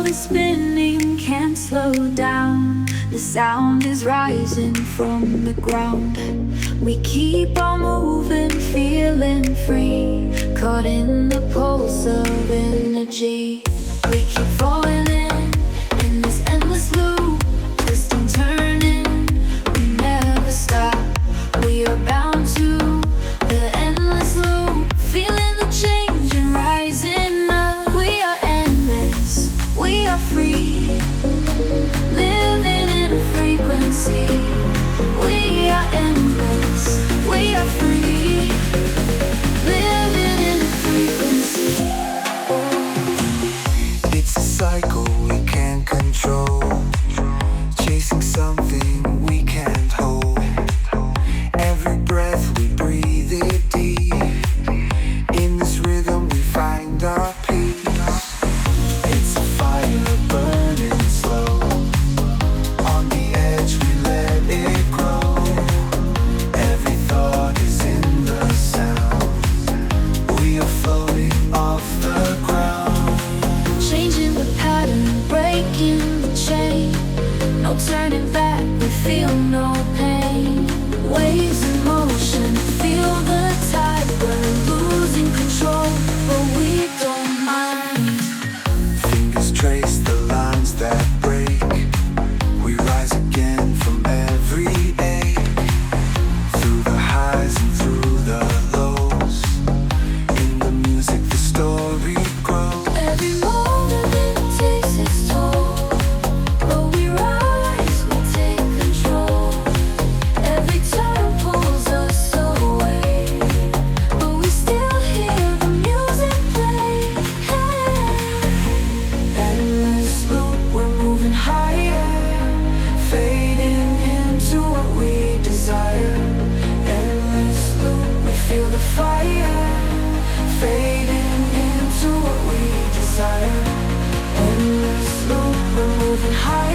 is spinning, can't slow down. The sound is rising from the ground. We keep on moving, feeling free, caught in the pulse of energy. We keep falling in this endless loop, twisting, turning, we never stop. We are bound to the endless loop, feeling the change and rising up. We are endless, we are free, living in a frequency. We are endless, we are free, living in a frequency. It's a cycle we can't control, chasing something we can't hold. Every breath we breathe it deep. In this rhythm we find our peace. It's a fire burning slow. On the edge we let it grow. Every thought is in the sound. We are floating off the ground. Changing the pattern, breaking the chain. No turning back, we feel no pain. Waves in motion, feel the tide. We're losing control, but we don't mind. Fingers trace the lines that break. We rise again from every ache. Through the highs and through the lows. In the music the story grows. Every moment takes its toll, but we rise, we take control. Every turn pulls us away, but we still hear the music play. Endless loop, we're moving higher, fading into what we desire. Endless loop, we feel the fire, fading into what we desire. Endless loop, we're moving higher.